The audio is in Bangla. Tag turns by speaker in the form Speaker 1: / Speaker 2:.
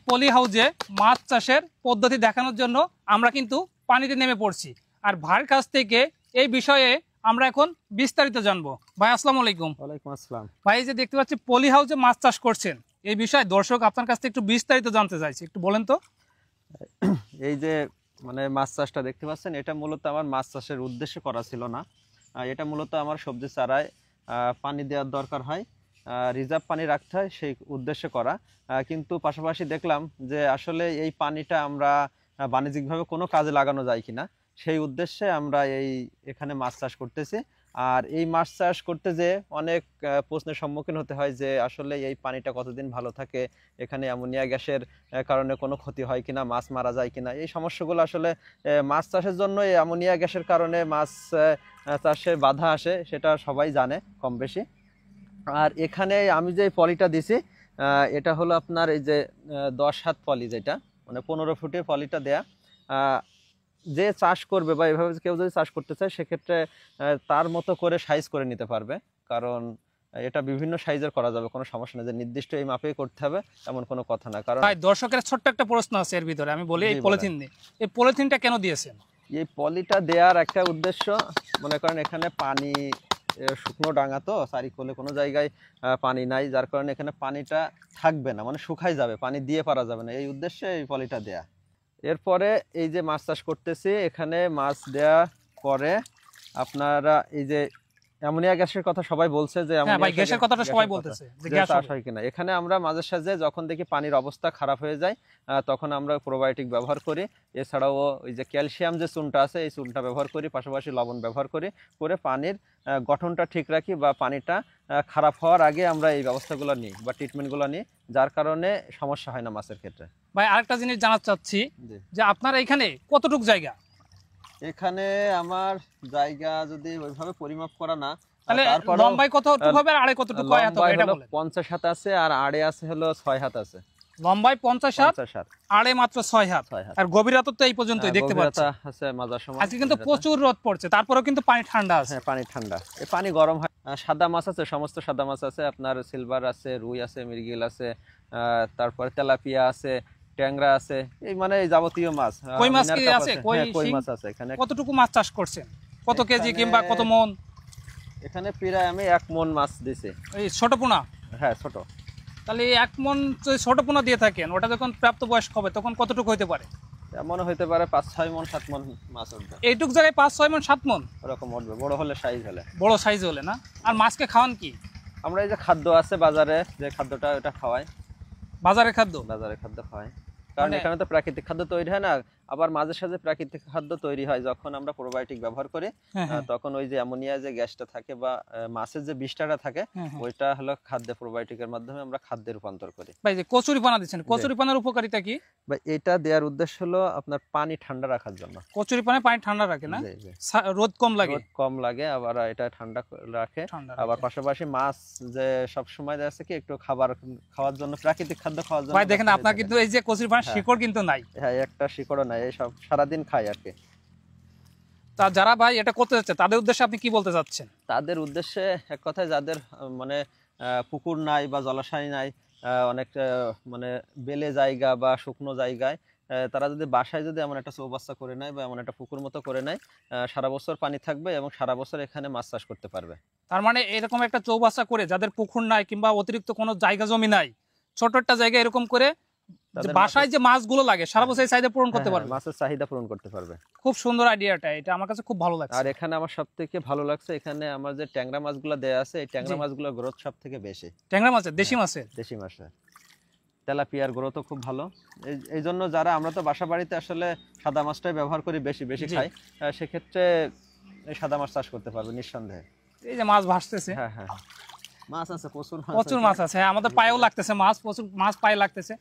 Speaker 1: পলি হাউজে মাছ চাষের পদ্ধতি দেখানোর জন্য আমরা কিন্তু পানিতে নেমে পড়ছি। আর ভাইয়ের কাছ থেকে এই বিষয়ে আমরা এখন বিস্তারিত জানবো। ভাই আসসালামু আলাইকুম।
Speaker 2: ওয়ালাইকুম আসসালাম।
Speaker 1: ভাই যে দেখতে পাচ্ছি পলি হাউজে মাছ চাষ করছেন, এই বিষয়ে দর্শক আপনার কাছ থেকে একটু বিস্তারিত জানতে চাইছে, একটু বলেন তো।
Speaker 2: এই যে মাছ চাষটা দেখতে পাচ্ছেন, এটা মূলত আমার মাছ চাষের উদ্দেশ্যে করা ছিল না। এটা মূলত আমার সবজি চারায় পানি দেওয়ার দরকার হয়, রিজার্ভ পানি রাখতে হয়, সেই উদ্দেশ্যে করা। কিন্তু পাশাপাশি দেখলাম যে আসলে এই পানিটা আমরা বাণিজ্যিকভাবে কোনো কাজে লাগানো যায় কিনা, সেই উদ্দেশ্যে আমরা এখানে মাছ চাষ করতেছি। আর এই মাছ চাষ করতে যে অনেক প্রশ্নের সম্মুখীন হতে হয় যে আসলে এই পানিটা কতদিন ভালো থাকে, এখানে অ্যামোনিয়া গ্যাসের কারণে কোনো ক্ষতি হয় কিনা, মাছ মারা যায় কিনা, এই সমস্যাগুলো আসলে মাছ চাষের জন্য এই অ্যামোনিয়া গ্যাসের কারণে মাছ চাষে বাধা আসে, সেটা সবাই জানে কম বেশি। আর এখানে আমি যে পলিটা দিছি, এটা হলো আপনার এই যে 10 হাত পলি, যেটা 15 ফুটের পলিটা দেয়া। যে চাষ করবে বা এভাবে কেউ যদি চাষ করতে চায়, সেক্ষেত্রে তার মতো করে সাইজ করে নিতে পারবে, কারণ এটা বিভিন্ন সাইজের করা যাবে, কোনো সমস্যা নেই যে নির্দিষ্ট এই মাপেই করতে হবে এমন কোনো কথা না। কারণ
Speaker 1: ভাই দর্শকের ছোট্ট একটা প্রশ্ন আছে এর ভিতরে, আমি বলি এই পলিথিন নিয়ে, এই পলিথিনটা কেন দিয়েছেন?
Speaker 2: এই পলিটা দেওয়ার একটা উদ্দেশ্য, মনে করেন এখানে পানি শুকনো ডাঙা, তো চারিকোলে কোনো জায়গায় পানি নাই, যার কারণে এখানে পানিটা থাকবে না, শুকাই যাবে, পানি দিয়ে পারা যাবে না, এই উদ্দেশ্যে এই পলিটা দেয়া। এরপরে এই যে মাছ চাষ করতেছি, এখানে মাছ দেয়া পরে আপনারা এই যে অ্যামোনিয়া গ্যাসের কথা সবাই বলছে যে
Speaker 1: গ্যাসের কথাটা সবাই বলতেছে যে গ্যাস
Speaker 2: হয় কিনা, এখানে আমরা মাঝে সাঝে যখন দেখি পানির অবস্থা খারাপ হয়ে যায়, তখন আমরা প্রোবায়োটিক ব্যবহার করি। এছাড়াও ওই যে ক্যালসিয়াম যে চুনটা আছে, এই চুনটা ব্যবহার করি, পাশাপাশি লবণ ব্যবহার করি, করে পানির গঠনটা ঠিক রাখি, বা পানিটা খারাপ হওয়ার আগে আমরা এই ব্যবস্থাগুলো নিই বা ট্রিটমেন্টগুলো নিই, যার কারণে সমস্যা হয় না মাছের ক্ষেত্রে।
Speaker 1: ভাই আরেকটা জিনিস জানাতে চাচ্ছি যে আপনার এখানে কতটুকু জায়গা?
Speaker 2: এখানে আমার জায়গা যদি ওইভাবে পরিমাপ করা না,
Speaker 1: তাহলে লম্বায় কতটুকু হবে আর আড়ে কতটুকু হয়? এটা বলেন।
Speaker 2: 50 হাত আছে আর আড়ে আছে হলো 6 হাত আছে।
Speaker 1: লম্বায় 50 হাত, আড়ে মাত্র 6 হাত, আর গভীরতা তো এই পর্যন্তই দেখতে পাচ্ছি
Speaker 2: আছে মাঝার সময়।
Speaker 1: আজকে কিন্তু প্রচুর রোদ পড়ছে, তারপরেও কিন্তু পানি ঠান্ডা আছে।
Speaker 2: হ্যাঁ, পানি ঠান্ডা, এই পানি গরম হয়। সাদা মাছ আছে, সমস্ত সাদা মাছ আছে, আপনার সিলভার আছে, রুই আছে, মৃগেল আছে, তারপরে তেলাপিয়া আছে, ট্যাংরা আছে, এই এই যাবতীয় মাছ।
Speaker 1: কই মাছ কি আছে?
Speaker 2: কই মাছ আছে এখানে।
Speaker 1: কতটুকু মাছ চাষ করছেন? কত কেজি কিংবা কত মন?
Speaker 2: এখানে প্রায় আমি 1 মন মাছ দিছি।
Speaker 1: এই ছোট পোনা?
Speaker 2: হ্যাঁ, ছোট।
Speaker 1: তাহলে 1 মন ছোট পোনা দিয়ে থাকেন, ওটা যখন প্রাপ্ত বয়স্ক হবে তখন কতটুকু হইতে পারে?
Speaker 2: মনে হইতে পারে 5-6 মন 7 মন মাছ উঠবে।
Speaker 1: এইটুক জায়গায় 5-6 মন 7 মন
Speaker 2: এরকম উঠবে, বড় হলে, সাইজ হলে,
Speaker 1: বড় সাইজ হলে না। আর মাছকে খাওয়ান কি?
Speaker 2: আমরা এই যে খাদ্য আছে বাজারে, যে খাদ্যটা ওটা খাওয়াই।
Speaker 1: বাজারের খাদ্য
Speaker 2: খাওয়াই, কারণ এখানে তো প্রাকৃতিক খাদ্য তৈরি হয় না, আবার মাঝে সাঝে প্রাকৃতিক খাদ্য তৈরি হয় যখন আমরা প্রোবায়োটিক ব্যবহার করি। তখন ওই যে অ্যামোনিয়া যে গ্যাসটা থাকে বা মাছের যে বিষটা থাকে, ওইটা হলো খাদ্যে প্রোবায়োটিকের মাধ্যমে আমরা খাদ্যে রূপান্তর করি।
Speaker 1: ভাই যে কচুরিপানা দিচ্ছেন, কচুরিপানার উপকারিতা কি?
Speaker 2: ভাই এটা দেওয়ার উদ্দেশ্য হলো আপনার পানি ঠান্ডা রাখার জন্য।
Speaker 1: কচুরিপানায় পানি ঠান্ডা রাখে না, রোদ কম লাগে, আবার এটা ঠান্ডা রাখে। আবার পাশাপাশি মাছ যে সব সময় আছে কি একটু খাওয়ার জন্য, প্রাকৃতিক খাদ্য খাওয়ার জন্য। ভাই দেখেন আপনার কিন্তু এই যে কচুরিপানার শিকড় কিন্তু নাই।
Speaker 2: হ্যাঁ, একটা শিকড়ও নাই, এই সব সারাদিন খায় আর কি।
Speaker 1: তা যারা ভাই এটা করতে যাচ্ছে তাদের উদ্দেশ্যে আপনি কি বলতে চাচ্ছেন?
Speaker 2: তাদের উদ্দেশ্যে এক কথায়, যাদের পুকুর নাই বা জলাশয় নাই, অনেক বেলে জায়গা বা শুকনো জায়গায়, তারা যদি বাসায় যদি এমন একটা চৌবাচ্চা করে নেয় বা এমন একটা পুকুর মতো করে নেয়, সারা বছর পানি থাকবে এবং সারা বছর এখানে মাছ চাষ করতে পারবে।
Speaker 1: তার মানে এরকম একটা চৌবাচ্চা করে, যাদের পুকুর নাই কিংবা অতিরিক্ত কোনো জায়গা জমি নাই, ছোট একটা জায়গা এরকম করে বাসায় যে মাছগুলো লাগে সারা বছর চাহিদা পূরণ করতে পারবে,
Speaker 2: মাছের চাহিদা পূরণ করতে পারবে।
Speaker 1: খুব সুন্দর আইডিয়াটা, এটা আমার কাছে খুব ভালো লাগছে।
Speaker 2: আর এখানে আমার সবথেকে ভালো লাগছে, এখানে আমার যে ট্যাংরা মাছগুলো দেয়া আছে, এই ট্যাংরা মাছগুলোর গ্রোথ সবথেকে বেশি।
Speaker 1: ট্যাংরা মাছের, দেশি মাছের
Speaker 2: তেলাপিয়ার গ্রোথও খুব ভালো। এই জন্য যারা, আমরা তো বাসা বাড়িতে আসলে সাদা মাছটাই ব্যবহার করি, বেশি খাই, সেক্ষেত্রে এই সাদা মাছ চাষ করতে পারবে নিঃসন্দেহে।
Speaker 1: এই যে মাছ ভাসতেছে,
Speaker 2: হ্যাঁ, মাছ আছে, প্রচুর
Speaker 1: মাছ আছে, আমাদের পায়েও লাগতেছে মাছ, প্রচুর মাছ পায়ে লাগতেছে।